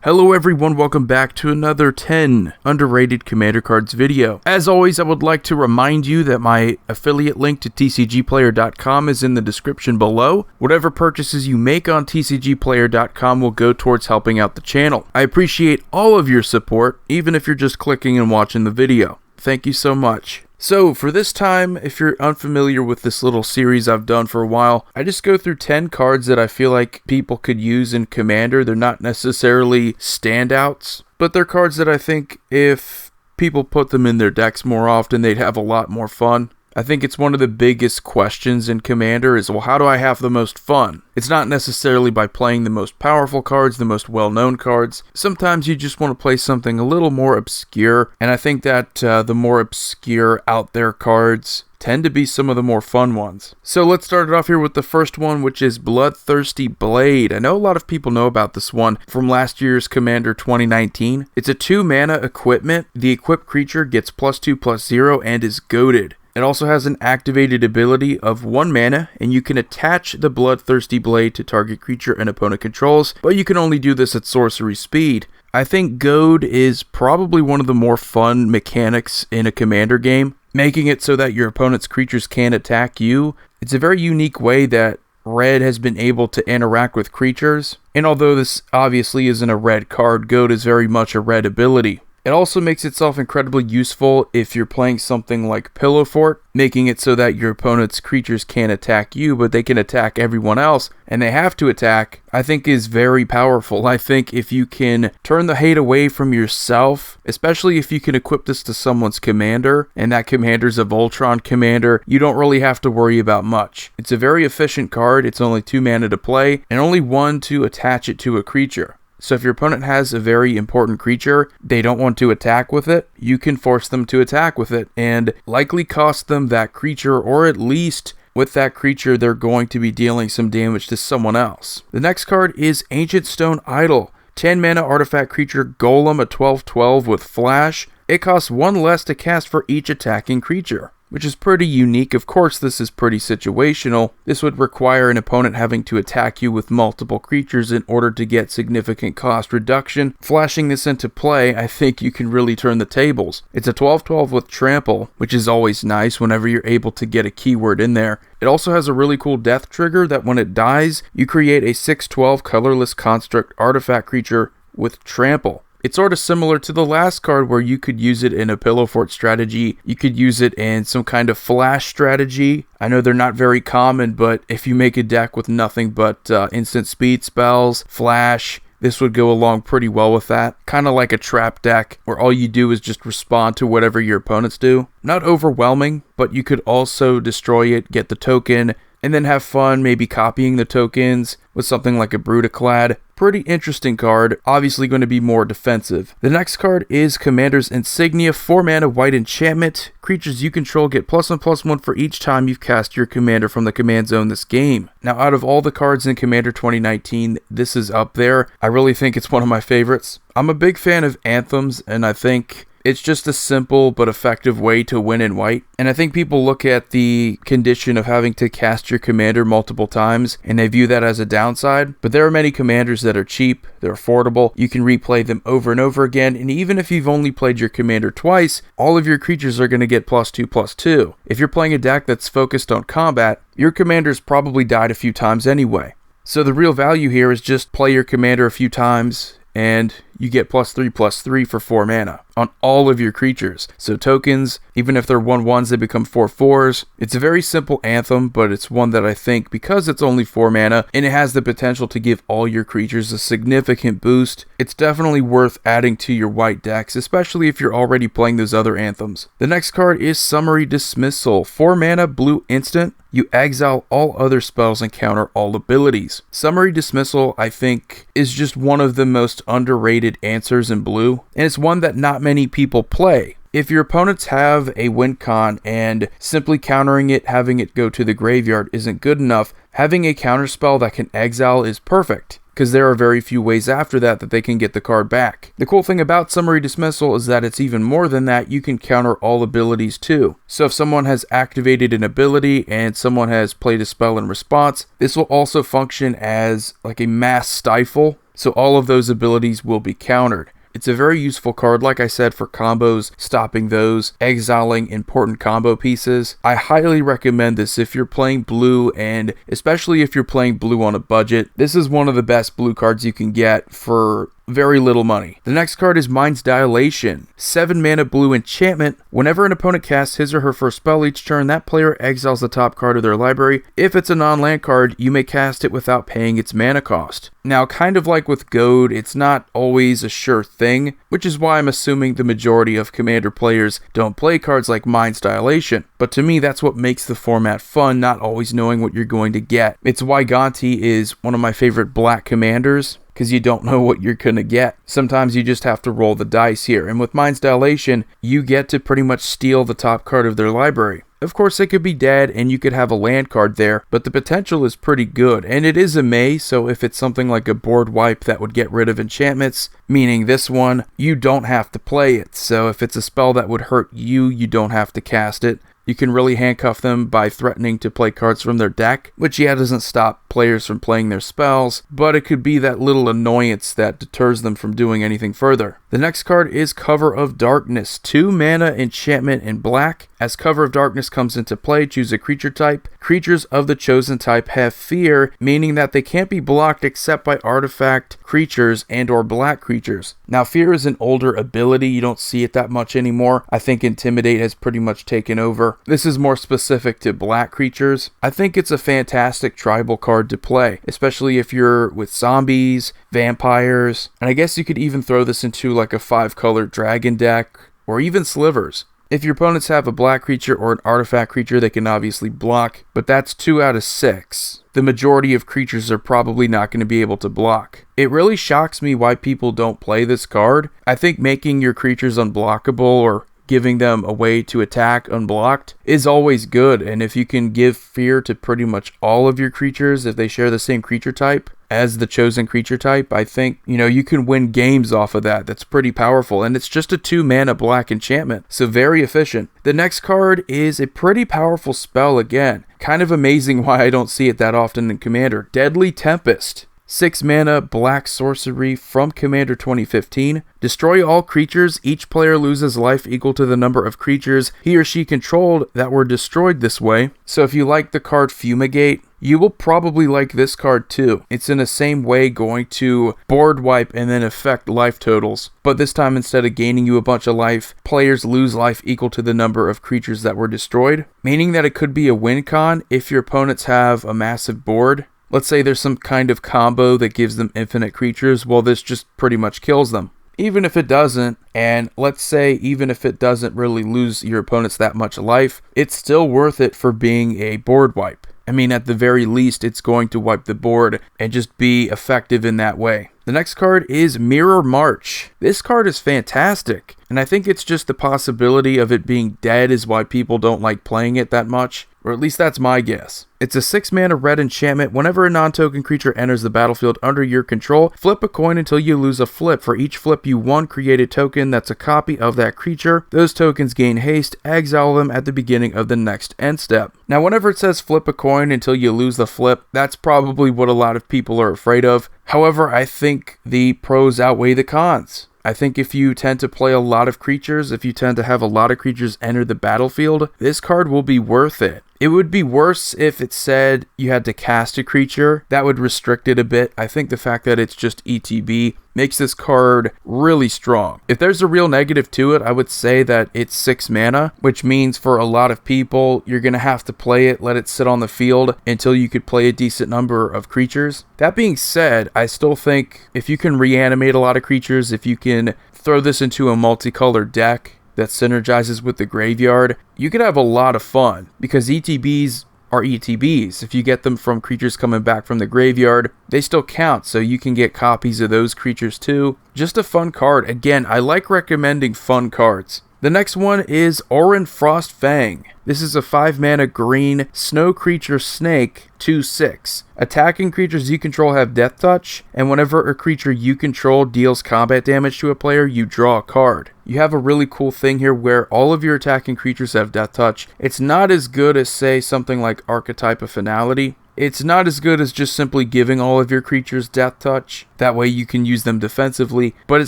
Hello everyone, welcome back to another 10 underrated commander cards video. As always, I would like to remind you that my affiliate link to tcgplayer.com is in the description below. Whatever purchases you make on tcgplayer.com will go towards helping out the channel. I appreciate all of your support, even if you're just clicking and watching the video. Thank you so much. So for this time, if you're unfamiliar with this little series I've done for a while, I just go through 10 cards that I feel like people could use in Commander. They're not necessarily standouts, but they're cards that I think if people put them in their decks more often, they'd have a lot more fun. I think it's one of the biggest questions in Commander is, well, how do I have the most fun? It's not necessarily by playing the most powerful cards, the most well-known cards. Sometimes you just want to play something a little more obscure, and I think that the more obscure out there cards tend to be some of the more fun ones. So let's start it off here with the first one, which is Bloodthirsty Blade. I know a lot of people know about this one from last year's Commander 2019. It's a 2-mana equipment. The equipped creature gets +2/+0 and is goated. It also has an activated ability of 1 mana, and you can attach the Bloodthirsty Blade to target creature an opponent controls, but you can only do this at sorcery speed. I think Goad is probably one of the more fun mechanics in a Commander game, making it so that your opponent's creatures can't attack you. It's a very unique way that Red has been able to interact with creatures, and although this obviously isn't a red card, Goad is very much a red ability. It also makes itself incredibly useful if you're playing something like Pillow Fort, making it so that your opponent's creatures can't attack you, but they can attack everyone else, and they have to attack, I think is very powerful. I think if you can turn the hate away from yourself, especially if you can equip this to someone's commander, and that commander's a Voltron commander, you don't really have to worry about much. It's a very efficient card, it's only 2 mana to play, and only 1 to attach it to a creature. So if your opponent has a very important creature, they don't want to attack with it, you can force them to attack with it and likely cost them that creature, or at least with that creature they're going to be dealing some damage to someone else. The next card is Ancient Stone Idol. 10 mana artifact creature Golem, a 12/12 with flash. It costs 1 less to cast for each attacking creature, which is pretty unique. Of course, this is pretty situational. This would require an opponent having to attack you with multiple creatures in order to get significant cost reduction. Flashing this into play, I think you can really turn the tables. It's a 12/12 with trample, which is always nice whenever you're able to get a keyword in there. It also has a really cool death trigger that when it dies, you create a 6/12 colorless construct artifact creature with trample. It's sort of similar to the last card where you could use it in a Pillow Fort strategy. You could use it in some kind of flash strategy. I know they're not very common, but if you make a deck with nothing but instant speed spells, flash, this would go along pretty well with that. Kind of like a trap deck where all you do is just respond to whatever your opponents do. Not overwhelming, but you could also destroy it, get the token, and then have fun maybe copying the tokens with something like a Brutaclad. Pretty interesting card, obviously going to be more defensive. The next card is Commander's Insignia, 4 mana white enchantment. Creatures you control get +1/+1 for each time you've cast your commander from the command zone this game. Now, out of all the cards in Commander 2019, this is up there. I really think it's one of my favorites. I'm a big fan of anthems, and I think it's just a simple but effective way to win in white. And I think people look at the condition of having to cast your commander multiple times and they view that as a downside. But there are many commanders that are cheap, they're affordable, you can replay them over and over again, and even if you've only played your commander twice, all of your creatures are going to get +2/+2. If you're playing a deck that's focused on combat, your commander's probably died a few times anyway. So the real value here is just play your commander a few times and you get +3/+3 for 4 mana on all of your creatures. So tokens, even if they're 1/1s, they become 4/4s. It's a very simple anthem, but it's one that I think, because it's only 4 mana and it has the potential to give all your creatures a significant boost, it's definitely worth adding to your white decks, especially if you're already playing those other anthems. The next card is Summary Dismissal. 4 mana blue instant. You exile all other spells and counter all abilities. Summary Dismissal, I think, is just one of the most underrated answers in blue, and it's one that not many people play. If your opponents have a win con and simply countering it, having it go to the graveyard isn't good enough, having a counterspell that can exile is perfect, because there are very few ways after that they can get the card back. The cool thing about Summary Dismissal is that it's even more than that. You can counter all abilities too. So if someone has activated an ability and someone has played a spell in response, this will also function as like a mass stifle. so all of those abilities will be countered. It's a very useful card, like I said, for combos, stopping those, exiling important combo pieces. I highly recommend this if you're playing blue, and especially if you're playing blue on a budget. This is one of the best blue cards you can get for very little money. The next card is Minez Dilation. 7 mana blue enchantment. Whenever an opponent casts his or her first spell each turn, that player exiles the top card of their library. If it's a non-land card, you may cast it without paying its mana cost. Now, kind of like with Goad, it's not always a sure thing, which is why I'm assuming the majority of Commander players don't play cards like Minez Dilation. But to me, that's what makes the format fun, not always knowing what you're going to get. It's why Gonti is one of my favorite black commanders, because you don't know what you're going to get. Sometimes you just have to roll the dice here. And with Minez Dilation, you get to pretty much steal the top card of their library. Of course, it could be dead and you could have a land card there, but the potential is pretty good. And it is a May, so if it's something like a board wipe that would get rid of enchantments, meaning this one, you don't have to play it. So if it's a spell that would hurt you, you don't have to cast it. You can really handcuff them by threatening to play cards from their deck, which doesn't stop players from playing their spells, but it could be that little annoyance that deters them from doing anything further. The next card is Cover of Darkness. 2 mana enchantment in black. As Cover of Darkness comes into play, choose a creature type. Creatures of the chosen type have fear, meaning that they can't be blocked except by artifact creatures and or black creatures. Now, fear is an older ability. You don't see it that much anymore. I think Intimidate has pretty much taken over. This is more specific to black creatures. I think it's a fantastic tribal card to play, especially if you're with zombies, vampires, and I guess you could even throw this into like a 5-color dragon deck, or even slivers. If your opponents have a black creature or an artifact creature, they can obviously block, but that's 2 out of 6. The majority of creatures are probably not going to be able to block. It really shocks me why people don't play this card. I think making your creatures unblockable or giving them a way to attack unblocked is always good, and if you can give fear to pretty much all of your creatures if they share the same creature type as the chosen creature type, I think, you can win games off of that. That's pretty powerful, and it's just a 2 mana black enchantment, so very efficient. The next card is a pretty powerful spell again. Kind of amazing why I don't see it that often in Commander. Deadly Tempest. 6 mana black sorcery from Commander 2015. Destroy all creatures. Each player loses life equal to the number of creatures he or she controlled that were destroyed this way. So if you like the card Fumigate, you will probably like this card too. It's in the same way going to board wipe and then affect life totals. But this time, instead of gaining you a bunch of life, players lose life equal to the number of creatures that were destroyed. Meaning that it could be a win con if your opponents have a massive board. Let's say there's some kind of combo that gives them infinite creatures. Well, this just pretty much kills them. Even if it doesn't, and let's say even if it doesn't really lose your opponents that much life, it's still worth it for being a board wipe. I mean, at the very least, it's going to wipe the board and just be effective in that way. The next card is Mirror March. This card is fantastic, and I think it's just the possibility of it being dead is why people don't like playing it that much, or at least that's my guess. It's a 6 mana red enchantment. Whenever a non-token creature enters the battlefield under your control, flip a coin until you lose a flip. For each flip you won, create a token that's a copy of that creature. Those tokens gain haste. Exile them at the beginning of the next end step. Now, whenever it says flip a coin until you lose the flip, that's probably what a lot of people are afraid of. However, I think the pros outweigh the cons. I think if you tend to play a lot of creatures, if you tend to have a lot of creatures enter the battlefield, this card will be worth it. It would be worse if it said you had to cast a creature. That would restrict it a bit. I think the fact that it's just ETB makes this card really strong. If there's a real negative to it, I would say that it's 6 mana, which means for a lot of people, you're going to have to play it, let it sit on the field until you could play a decent number of creatures. That being said, I still think if you can reanimate a lot of creatures, if you can throw this into a multicolored deck that synergizes with the graveyard, you could have a lot of fun, because ETBs are ETBs. If you get them from creatures coming back from the graveyard, they still count, so you can get copies of those creatures too. Just a fun card. Again, I like recommending fun cards. The next one is Oren Frostfang. This is a 5 mana green snow creature snake, 2/6. Attacking creatures you control have death touch, and whenever a creature you control deals combat damage to a player, you draw a card. You have a really cool thing here where all of your attacking creatures have death touch. It's not as good as, say, something like Archetype of Finality. It's not as good as just simply giving all of your creatures death touch. That way you can use them defensively, but it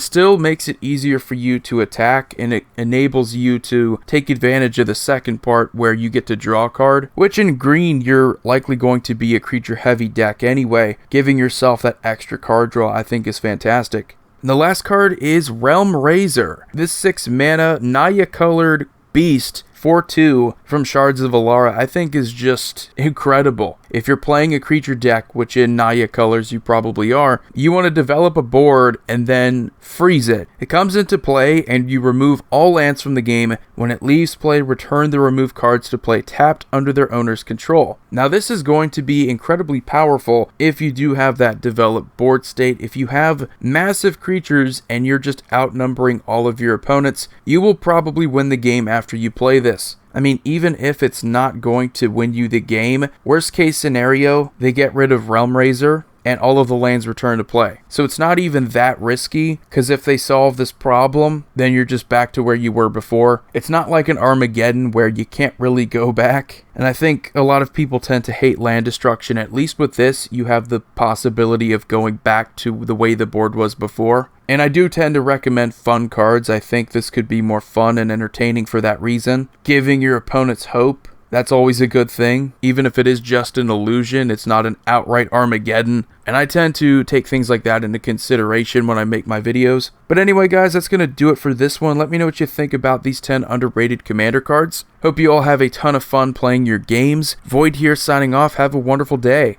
still makes it easier for you to attack, and it enables you to take advantage of the second part where you get to draw a card, which in green you're likely going to be a creature heavy deck anyway. Giving yourself that extra card draw I think is fantastic. And the last card is Realm Razer. This 6 mana Naya colored beast 4/2 from Shards of Alara I think is just incredible. If you're playing a creature deck, which in Naya colors you probably are, you want to develop a board and then freeze it. It comes into play and you remove all lands from the game. When it leaves play, return the removed cards to play tapped under their owner's control. Now this is going to be incredibly powerful if you do have that developed board state. If you have massive creatures and you're just outnumbering all of your opponents, you will probably win the game after you play this. I mean, even if it's not going to win you the game, worst case scenario, they get rid of Realm Razer and all of the lands return to play. So it's not even that risky, because if they solve this problem, then you're just back to where you were before. It's not like an Armageddon where you can't really go back. And I think a lot of people tend to hate land destruction. At least with this, you have the possibility of going back to the way the board was before. And I do tend to recommend fun cards. I think this could be more fun and entertaining for that reason. Giving your opponents hope, that's always a good thing. Even if it is just an illusion, it's not an outright Armageddon. And I tend to take things like that into consideration when I make my videos. But anyway, guys, that's going to do it for this one. Let me know what you think about these 10 underrated commander cards. Hope you all have a ton of fun playing your games. Void here signing off. Have a wonderful day.